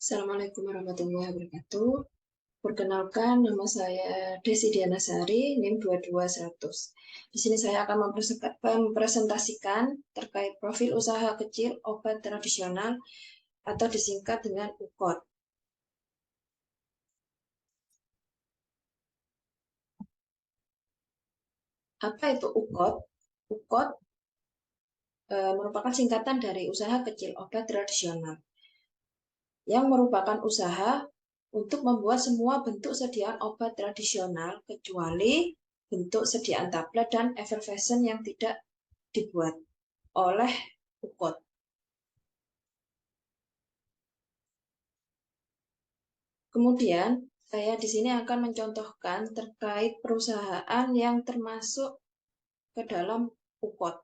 Assalamualaikum warahmatullahi wabarakatuh. Perkenalkan, nama saya Desi Dianasari, NIM 22100. Di sini saya akan mempresentasikan terkait profil usaha kecil obat tradisional atau disingkat dengan UKOT. Apa itu UKOT? UKOT merupakan singkatan dari usaha kecil obat tradisional, yang merupakan usaha untuk membuat semua bentuk sediaan obat tradisional kecuali bentuk sediaan tablet dan effervescent yang tidak dibuat oleh UKOT. Kemudian saya di sini akan mencontohkan terkait perusahaan yang termasuk ke dalam UKOT.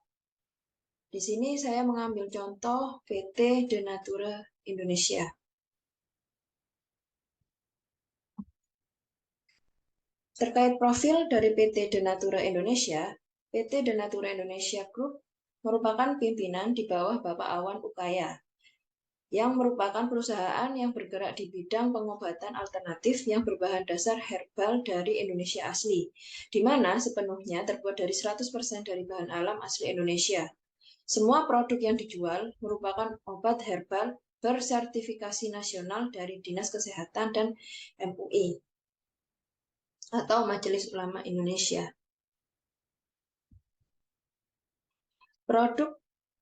Di sini saya mengambil contoh PT De Natura Indonesia. Terkait profil dari PT De Natura Indonesia, PT De Natura Indonesia Group merupakan pimpinan di bawah Bapak Awan Ukaya, yang merupakan perusahaan yang bergerak di bidang pengobatan alternatif yang berbahan dasar herbal dari Indonesia asli, di mana sepenuhnya terbuat dari 100% dari bahan alam asli Indonesia. Semua produk yang dijual merupakan obat herbal bersertifikasi nasional dari Dinas Kesehatan dan MUI atau Majelis Ulama Indonesia. Produk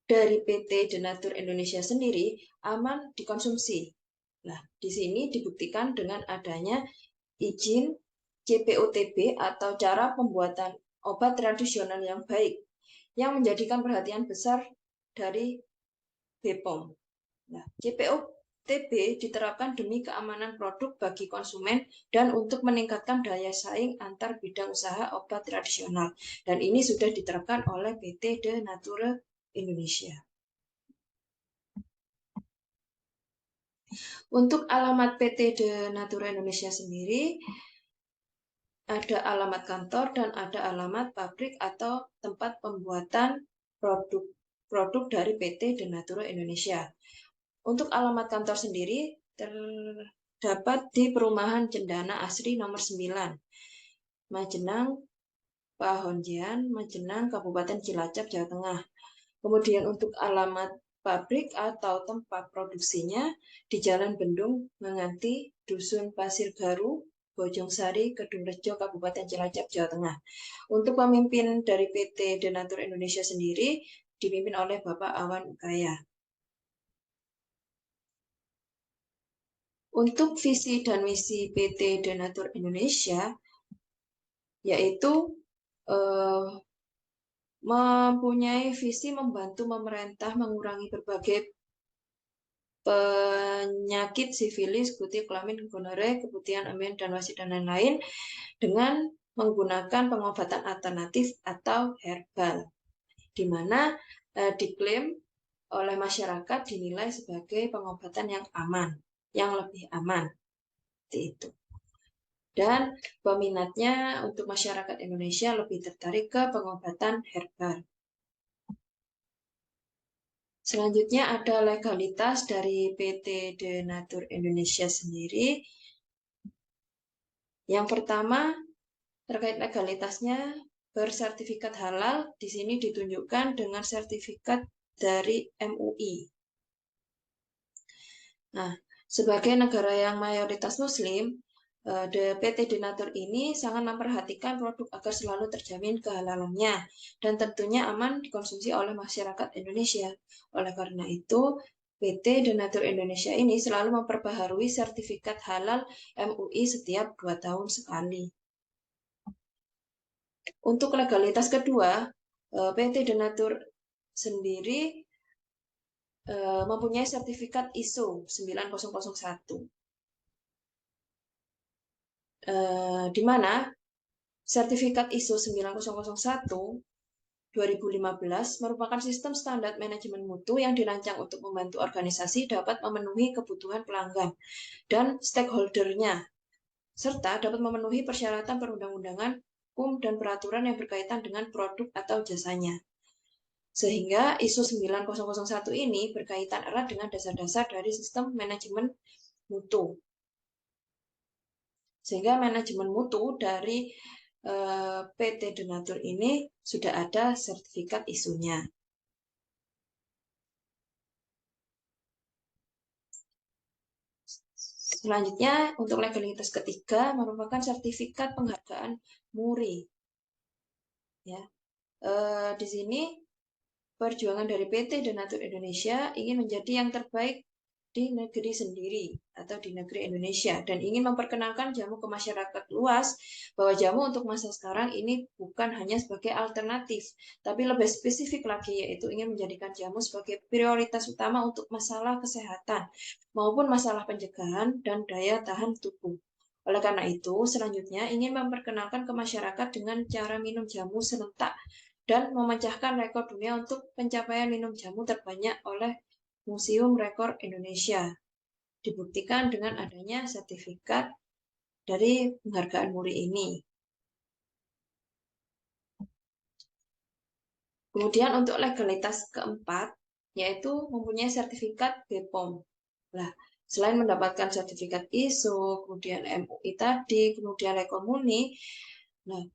dari PT De Natura Indonesia sendiri aman dikonsumsi. Nah, di sini dibuktikan dengan adanya izin CPOTB atau cara pembuatan obat tradisional yang baik, yang menjadikan perhatian besar dari BPOM. Nah, CPOTB diterapkan demi keamanan produk bagi konsumen dan untuk meningkatkan daya saing antar bidang usaha obat tradisional. Dan ini sudah diterapkan oleh PT De Natura Indonesia. Untuk alamat PT De Natura Indonesia sendiri, ada alamat kantor dan ada alamat pabrik atau tempat pembuatan produk dari PT De Natura Indonesia. Untuk alamat kantor sendiri terdapat di Perumahan Cendana Asri nomor 9, Majenang, Pahonjean, Majenang, Kabupaten Cilacap, Jawa Tengah. Kemudian untuk alamat pabrik atau tempat produksinya di Jalan Bendung Menganti, Dusun Pasir Garu, Bojongsari, Kedungrejo, Kabupaten Cilacap, Jawa Tengah. Untuk pemimpin dari PT De Natura Indonesia sendiri dipimpin oleh Bapak Awan Ukaya. Untuk visi dan misi PT De Natura Indonesia, yaitu mempunyai visi membantu pemerintah mengurangi berbagai penyakit sifilis, kutik, kelamin, gonore, keputihan, amin, dan wasit, dan lain-lain dengan menggunakan pengobatan alternatif atau herbal, di mana diklaim oleh masyarakat dinilai sebagai pengobatan yang aman, yang lebih aman. Seperti itu. Dan peminatnya untuk masyarakat Indonesia lebih tertarik ke pengobatan herbal. Selanjutnya ada legalitas dari PT De Natura Indonesia sendiri. Yang pertama, terkait legalitasnya, bersertifikat halal di sini ditunjukkan dengan sertifikat dari MUI. Nah, sebagai negara yang mayoritas Muslim, PT De Natura ini sangat memperhatikan produk agar selalu terjamin kehalalannya dan tentunya aman dikonsumsi oleh masyarakat Indonesia. Oleh karena itu, PT De Natura Indonesia ini selalu memperbaharui sertifikat halal MUI setiap 2 tahun sekali. Untuk legalitas kedua, PT De Natura sendiri mempunyai sertifikat ISO 9001. Di mana sertifikat ISO 9001 2015 merupakan sistem standar manajemen mutu yang dirancang untuk membantu organisasi dapat memenuhi kebutuhan pelanggan dan stakeholder-nya, serta dapat memenuhi persyaratan perundang-undangan, hukum, dan peraturan yang berkaitan dengan produk atau jasanya. Sehingga ISO 9001 ini berkaitan erat dengan dasar-dasar dari sistem manajemen mutu. Sehingga manajemen mutu dari PT Donatur ini sudah ada sertifikat isunya. Selanjutnya, untuk legalitas ketiga merupakan sertifikat penghargaan MURI. Ya, di sini perjuangan dari PT Donatur Indonesia ingin menjadi yang terbaik di negeri sendiri atau di negeri Indonesia dan ingin memperkenalkan jamu ke masyarakat luas bahwa jamu untuk masa sekarang ini bukan hanya sebagai alternatif, tapi lebih spesifik lagi yaitu ingin menjadikan jamu sebagai prioritas utama untuk masalah kesehatan maupun masalah pencegahan dan daya tahan tubuh. Oleh karena itu, selanjutnya ingin memperkenalkan ke masyarakat dengan cara minum jamu serentak dan memecahkan rekor dunia untuk pencapaian minum jamu terbanyak oleh Museum Rekor Indonesia. Dibuktikan dengan adanya sertifikat dari penghargaan MURI ini. Kemudian untuk legalitas keempat, yaitu mempunyai sertifikat BPOM. Nah, selain mendapatkan sertifikat ISO, kemudian MUI tadi, kemudian Rekomuni, nah,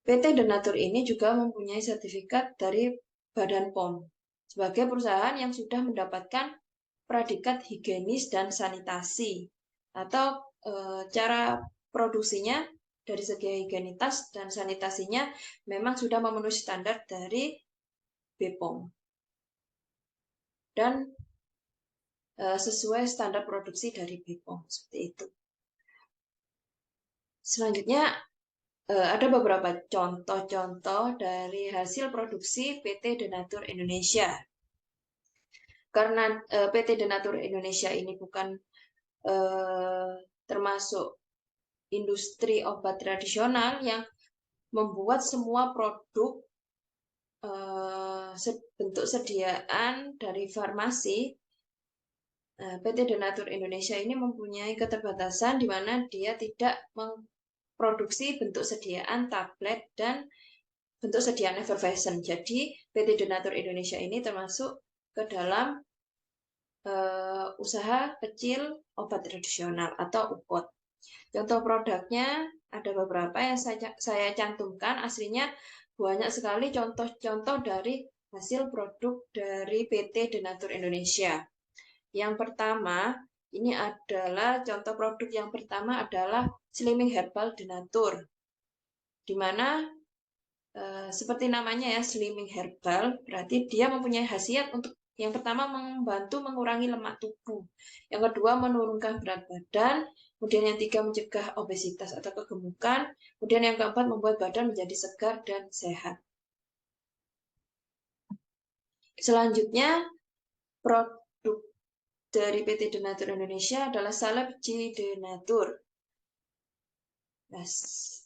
PT Donatur ini juga mempunyai sertifikat dari Badan POM sebagai perusahaan yang sudah mendapatkan predikat higienis dan sanitasi atau cara produksinya dari segi higienitas dan sanitasinya memang sudah memenuhi standar dari BPOM dan sesuai standar produksi dari BPOM seperti itu. Selanjutnya ada beberapa contoh-contoh dari hasil produksi PT Donatur Indonesia. Karena PT Donatur Indonesia ini bukan termasuk industri obat tradisional yang membuat semua produk bentuk sediaan dari farmasi, PT Donatur Indonesia ini mempunyai keterbatasan di mana dia tidak memproduksi bentuk sediaan tablet dan bentuk sediaan effervescent. Jadi PT Donatur Indonesia ini termasuk ke dalam usaha kecil obat tradisional atau UPOT. Contoh produknya ada beberapa yang saya cantumkan, aslinya banyak sekali contoh-contoh dari hasil produk dari PT Donatur Indonesia. Yang pertama, ini adalah contoh produk yang pertama adalah Slimming Herbal Donatur, di mana seperti namanya ya, Slimming Herbal, berarti dia mempunyai khasiat untuk yang pertama membantu mengurangi lemak tubuh, yang kedua menurunkan berat badan, kemudian yang tiga mencegah obesitas atau kegemukan, kemudian yang keempat membuat badan menjadi segar dan sehat. Selanjutnya, produk dari PT Donatur Indonesia adalah Salep G Donatur. Nah,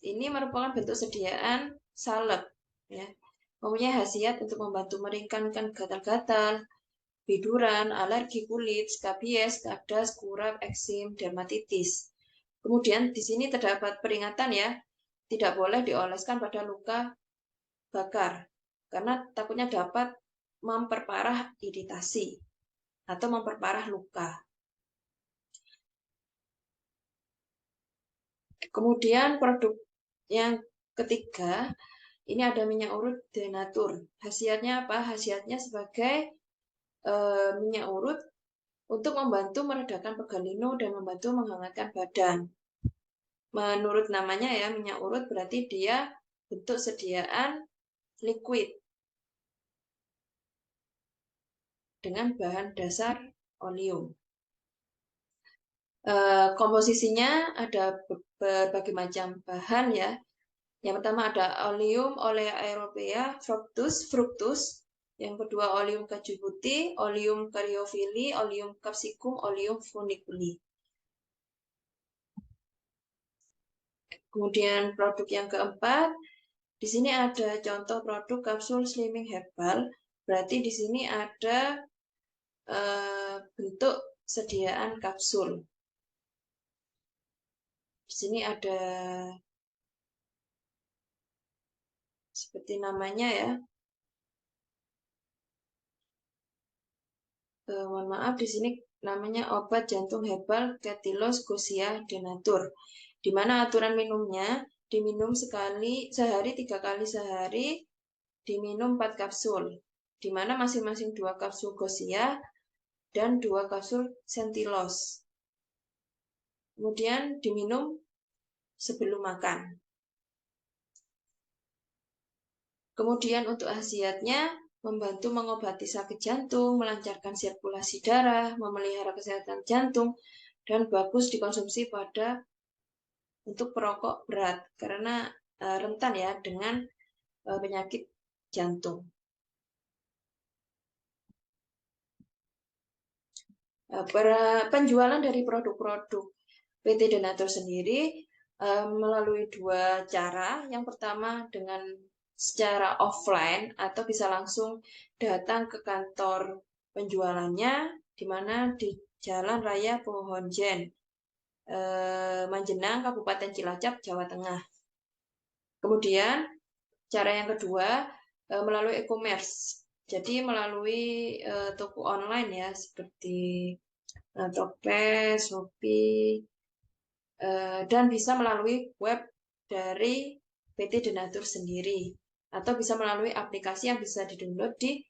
ini merupakan bentuk sediaan salep, ya. Mempunyai khasiat untuk membantu meringankan gatal-gatal, biduran, alergi kulit, skabies, kadas, kurap, eksim, dermatitis. Kemudian di sini terdapat peringatan ya, tidak boleh dioleskan pada luka bakar karena takutnya dapat memperparah iritasi atau memperparah luka. Kemudian produk yang ketiga, ini ada minyak urut Denatur. Khasiatnya apa? Khasiatnya sebagai minyak urut untuk membantu meredakan pegal linu dan membantu menghangatkan badan. Menurut namanya ya, minyak urut berarti dia bentuk sediaan liquid dengan bahan dasar oleum. Komposisinya ada berbagai macam bahan ya. Yang pertama ada oleum olea aeropea fructus. Yang kedua oleum kaju putih, oleum caryophylle, oleum capsicum, oleum funiculi. Kemudian produk yang keempat, di sini ada contoh produk kapsul Slimming Herbal. Berarti di sini ada bentuk sediaan kapsul. Di sini ada seperti namanya ya. mohon maaf, di sini namanya obat jantung herbal Ketilos Gosia Denatur, di mana aturan minumnya diminum sehari 3 kali sehari, diminum 4 kapsul, di mana masing-masing 2 kapsul Gosia dan 2 kapsul Sentilos. Kemudian diminum sebelum makan. Kemudian untuk khasiatnya membantu mengobati sakit jantung, melancarkan sirkulasi darah, memelihara kesehatan jantung, dan bagus dikonsumsi untuk perokok berat karena rentan ya dengan penyakit jantung. Penjualan dari produk-produk PT Denatur sendiri melalui 2 cara. Yang pertama dengan secara offline atau bisa langsung datang ke kantor penjualannya, di mana di Jalan Raya Pohonjen, Manjenang, Kabupaten Cilacap, Jawa Tengah. Kemudian cara yang kedua melalui e-commerce. Jadi melalui toko online ya, seperti Tokped, Shopee, dan bisa melalui web dari PT Denatur sendiri, atau bisa melalui aplikasi yang bisa di-download di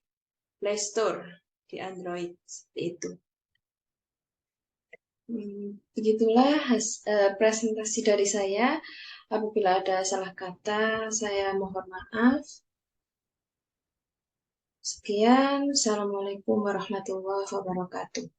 Play Store di Android, seperti itu. Begitulah presentasi dari saya. Apabila ada salah kata, saya mohon maaf. Sekian, Assalamualaikum warahmatullahi wabarakatuh.